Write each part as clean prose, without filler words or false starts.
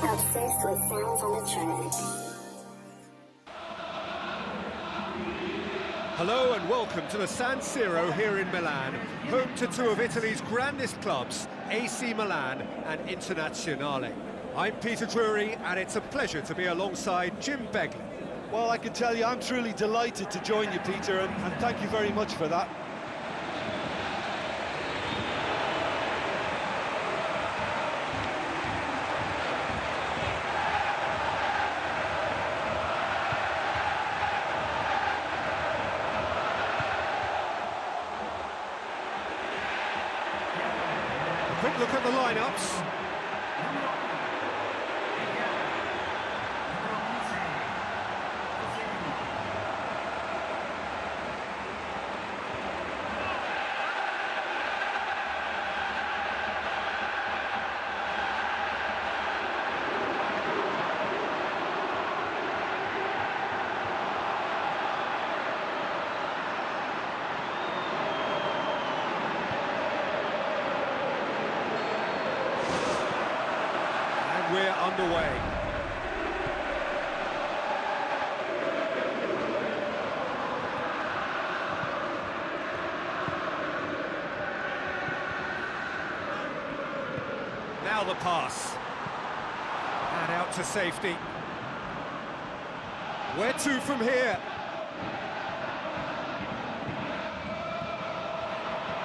Obsessed with sounds on the track. Hello and welcome to the San Siro here in Milan, home to two of Italy's grandest clubs, AC Milan and Internazionale. I'm Peter Drury and it's a pleasure to be alongside Jim Begley. Well, I can tell you I'm truly delighted to join you, Peter, and thank you very much for that. Quick look at the lineups. We're underway. Now the pass. And out to safety. Where to from here?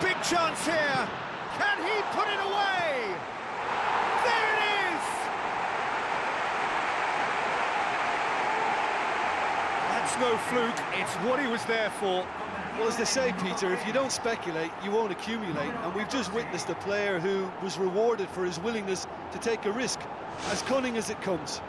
Big chance here. Can he put it away? There it is! That's no fluke, it's what he was there for. Well, as they say, Peter, if you don't speculate, you won't accumulate, and we've just witnessed a player who was rewarded for his willingness to take a risk, as cunning as it comes.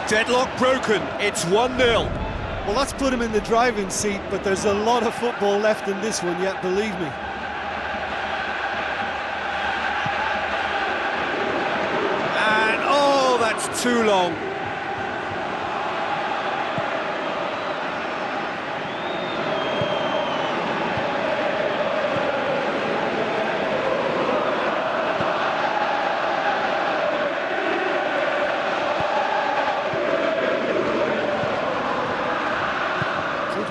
Deadlock broken, it's 1-0. Well, that's put him in the driving seat, but there's a lot of football left in this one yet, believe me. And oh, that's too long.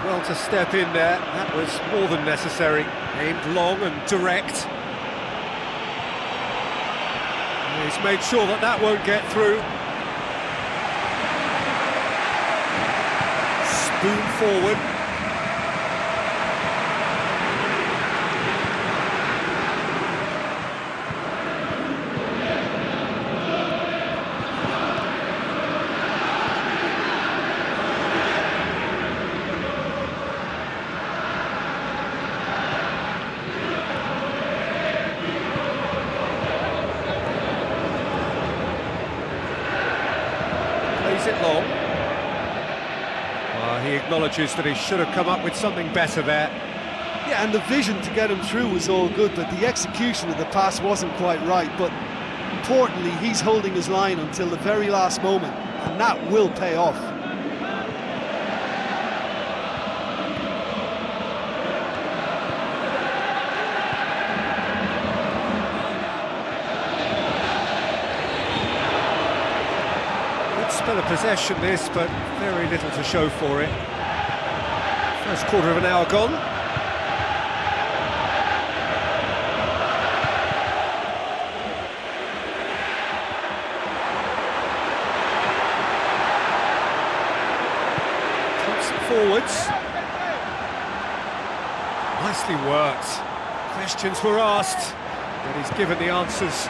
Well to step in there, that was more than necessary. Aimed long and direct. He's made sure that that won't get through. Spoon forward. It long. Well, he acknowledges that he should have come up with something better there. Yeah, and the vision to get him through was all good, but the execution of the pass wasn't quite right. But importantly, he's holding his line until the very last moment, and that will pay off. Spell of possession this, but very little to show for it. First quarter of an hour gone. Thompson forwards. Nicely worked. Questions were asked, but he's given the answers.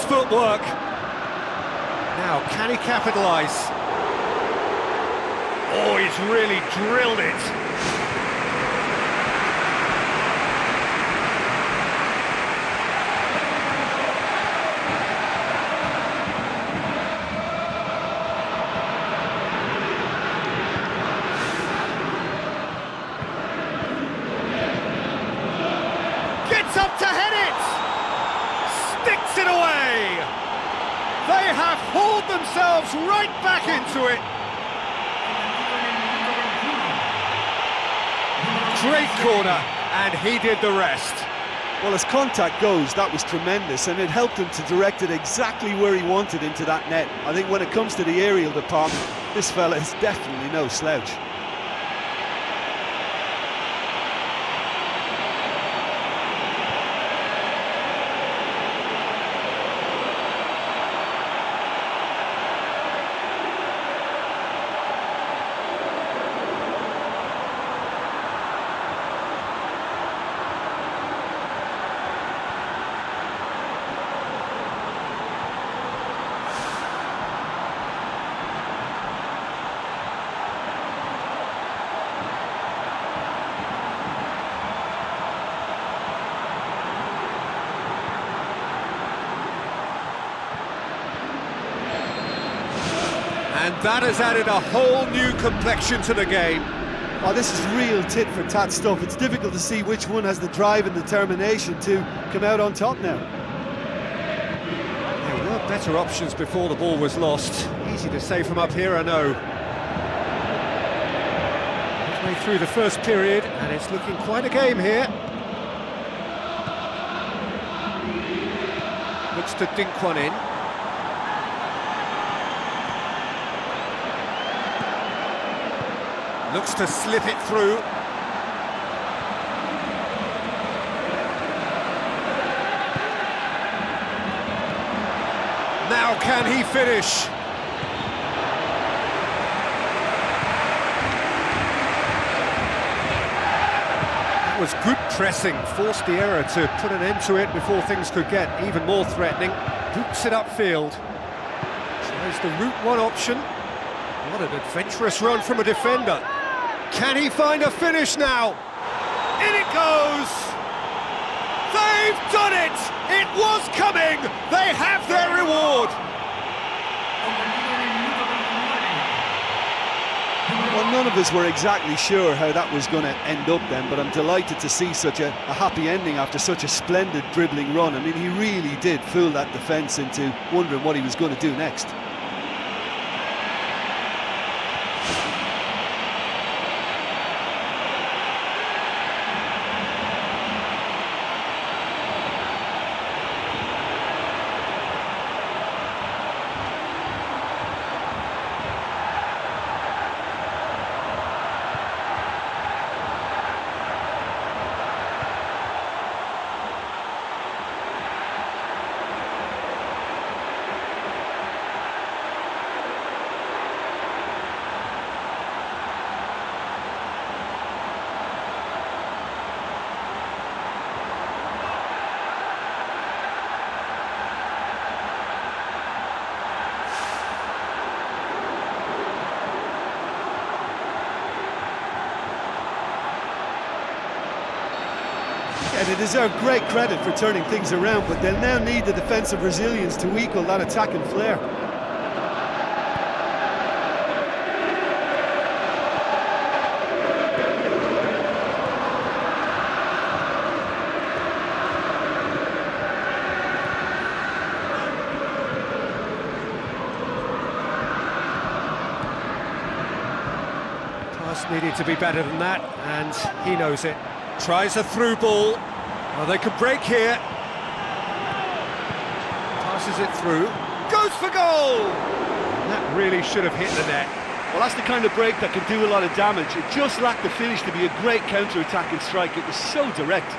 footwork. Now, can he capitalise? Oh, he's really drilled it. Gets up to head it! Sticks it away! They have hauled themselves right back into it! Great corner, and he did the rest. Well, as contact goes, that was tremendous, and it helped him to direct it exactly where he wanted into that net. I think when it comes to the aerial department, this fella is definitely no slouch. And that has added a whole new complexion to the game. Oh, this is real tit-for-tat stuff. It's difficult to see which one has the drive and determination to come out on top now. There were better options before the ball was lost. Easy to say from up here, I know. Midway through the first period, and it's looking quite a game here. Looks to dink one in. Looks to slip it through. Now can he finish? That was good pressing, forced the error to put an end to it before things could get even more threatening. Boots it upfield. Tries the route one option. What an adventurous run from a defender. Can he find a finish now? In it goes! They've done it! It was coming! They have their reward! Well, none of us were exactly sure how that was going to end up then, but I'm delighted to see such a happy ending after such a splendid dribbling run. I mean, he really did fool that defence into wondering what he was going to do next. Yeah, they deserve great credit for turning things around, but they'll now need the defensive resilience to equal that attacking flair. Pass needed to be better than that, and he knows it. Tries a through ball. Well, they could break here. Passes it through. Goes for goal! That really should have hit the net. Well, that's the kind of break that can do a lot of damage. It just lacked the finish to be a great counter-attacking strike. It was so direct.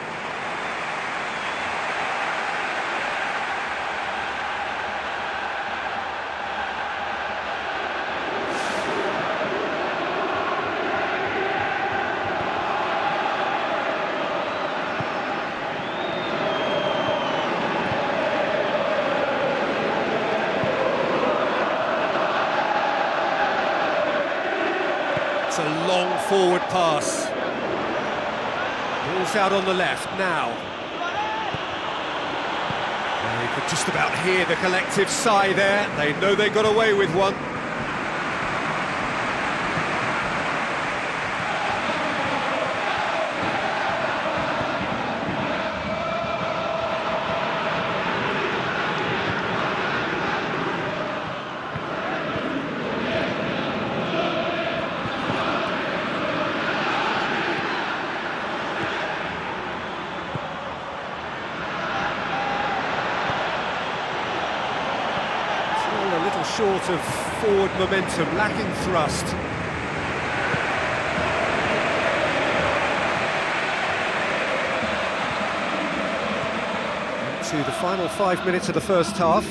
It's a long forward pass. Ball's out on the left now. Well, you could just about hear the collective sigh there. They know they got away with one. A little short of forward momentum, lacking thrust. To the final 5 minutes of the first half.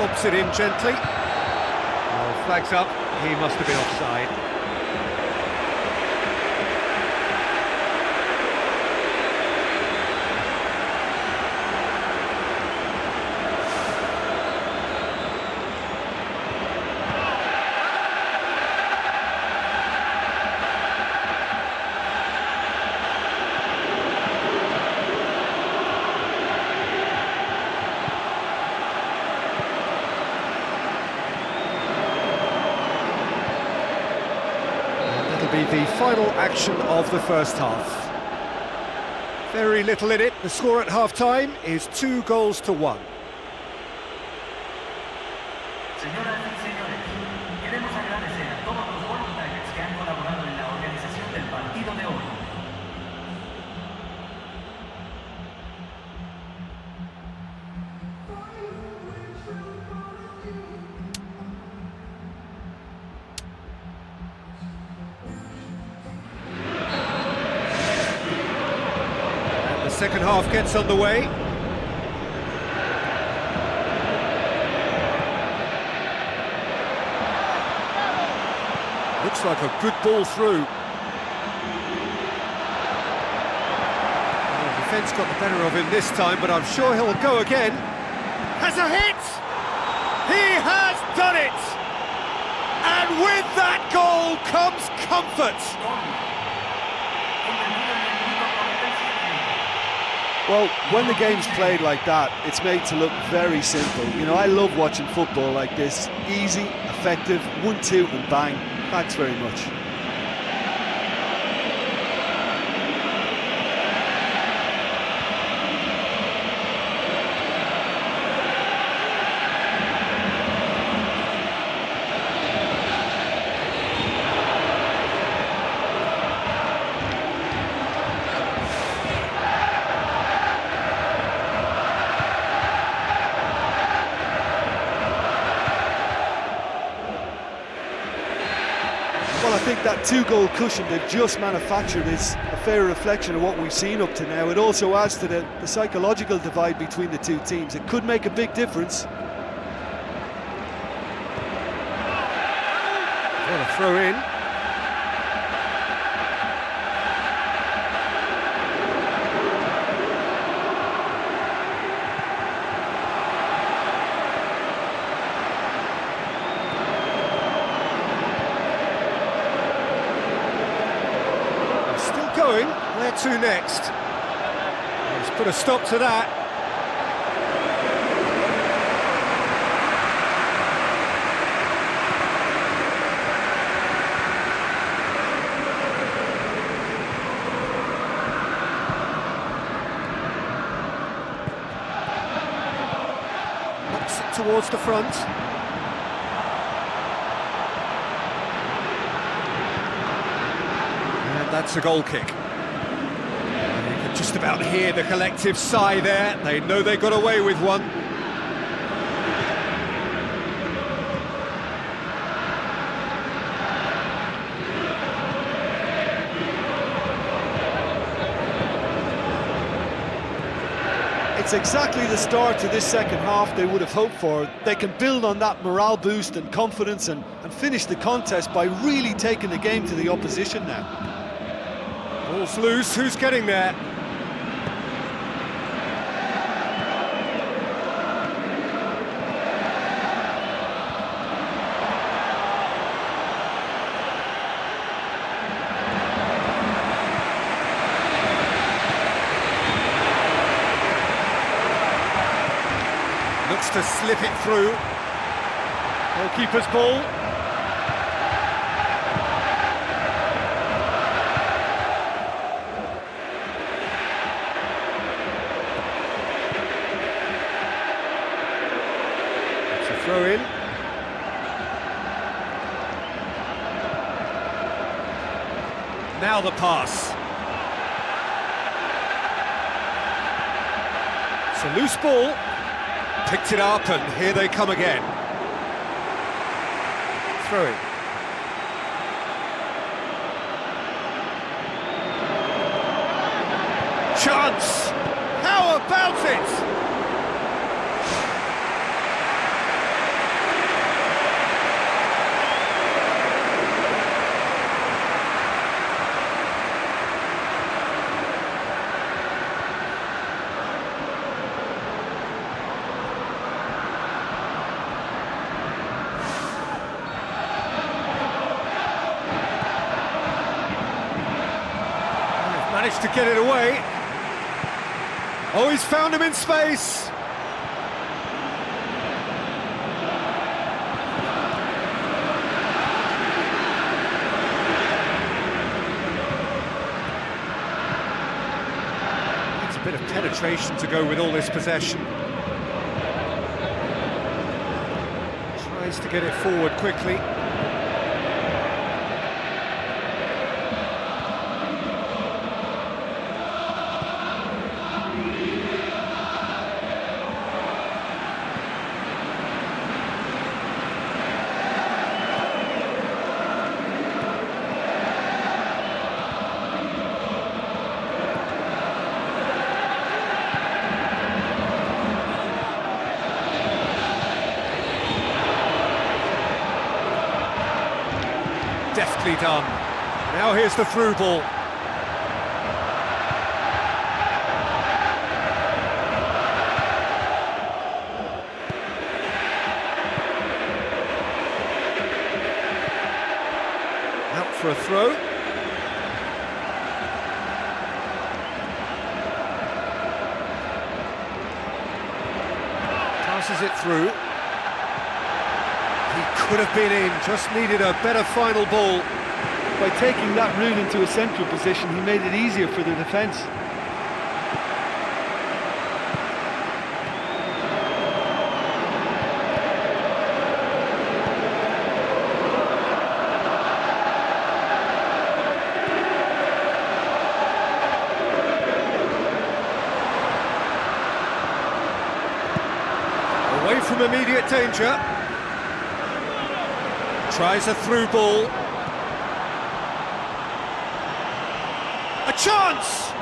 Lobs it in gently. Oh, flags up, he must have been offside. Be the final action of the first half. Very little in it. The score at half-time is 2-1. Señoras y señores, queremos agradecer a todos los voluntarios que han colaborado en la organización del partido de hoy. Second half gets underway. Looks like a good ball through. Well, the defence got the better of him this time, but I'm sure he'll go again. Has a hit! He has done it! And with that goal comes comfort. Well, when the game's played like that, it's made to look very simple. You know, I love watching football like this. Easy, effective, 1-2 and bang. Thanks very much. Well, I think that 2-goal cushion they've just manufactured is a fair reflection of what we've seen up to now. It also adds to the psychological divide between the two teams. It could make a big difference. What a throw in. Going, where to next? Let's put a stop to that. Knocks it towards the front. That's a goal kick. You can just about hear the collective sigh there. They know they got away with one. It's exactly the start to this second half they would have hoped for. They can build on that morale boost and confidence and finish the contest by really taking the game to the opposition now. Ball's loose, who's getting there? Looks to slip it through. Goalkeeper's ball. It's a throw in. Now the pass. It's a loose ball. Picked it up, and here they come again. Throw it. Chance! How about it? Managed to get it away. Oh, he's found him in space. Needs a bit of penetration to go with all this possession. Tries to get it forward quickly. Deftly done. Now here's the through ball. Out for a throw. Passes it through. He could have been in, just needed a better final ball. By taking that route into a central position, he made it easier for the defence. Away from immediate danger. Tries a through ball. A chance!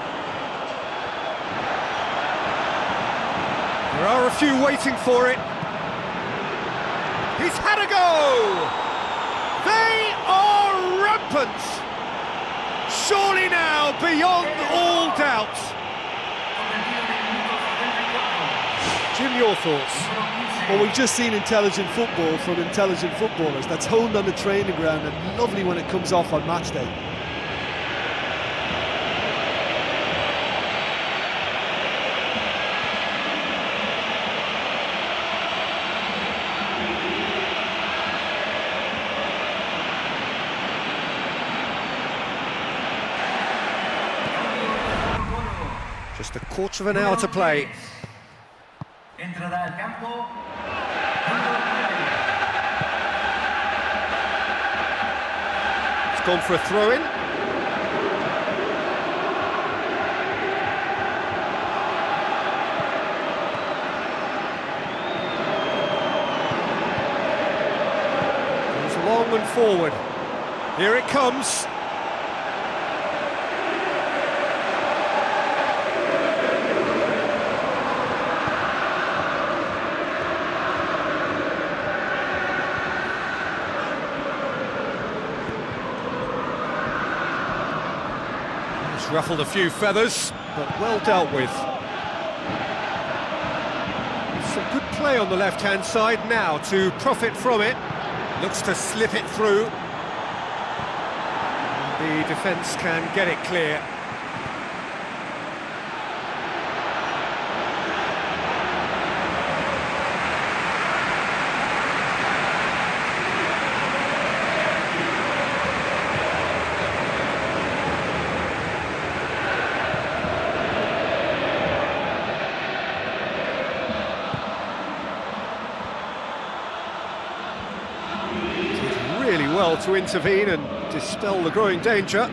There are a few waiting for it. He's had a go! They are rampant! Surely now, beyond all doubt. Jim, your thoughts? Well, we've just seen intelligent football from intelligent footballers. That's honed on the training ground and lovely when it comes off on match day. Just a quarter of an hour to play. Entrará al campo. It's gone for a throw-in. Goes long and forward. Here it comes. He's ruffled a few feathers, but well dealt with. Some good play on the left-hand side now to profit from it. Looks to slip it through. The defence can get it clear. Really well to intervene and dispel the growing danger.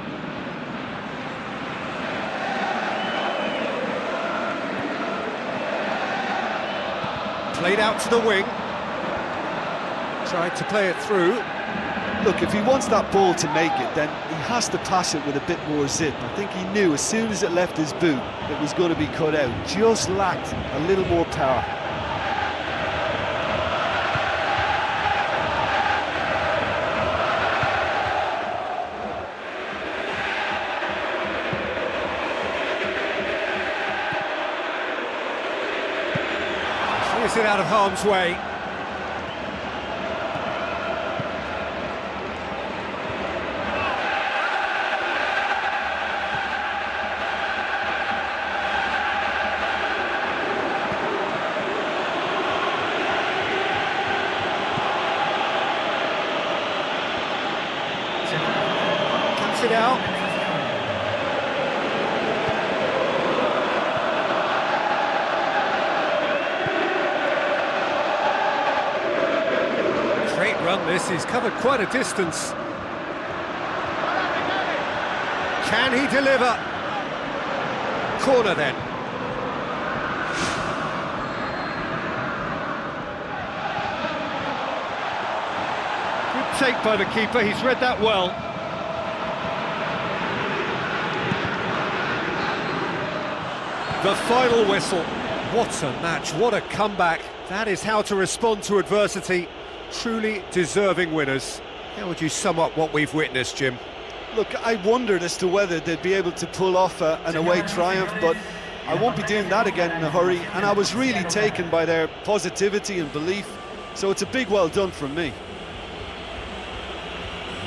Played out to the wing. Tried to play it through. Look, if he wants that ball to make it, then he has to pass it with a bit more zip. I think he knew as soon as it left his boot, it was going to be cut out. Just lacked a little more power. Clears it out of harm's way. Cuts it out. Great run this, he's covered quite a distance. Can he deliver? Corner then. Good take by the keeper, he's read that well. The final whistle. What a match, what a comeback. That is how to respond to adversity. Truly deserving winners. How would you sum up what we've witnessed, Jim? Look, I wondered as to whether they'd be able to pull off an away triumph, but I won't be doing that again in a hurry, and I was really taken by their positivity and belief, so it's a big well done from me.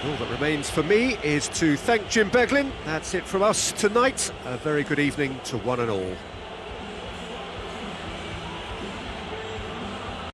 And all that remains for me is to thank Jim Beglin. That's it from us tonight. A very good evening to one and all.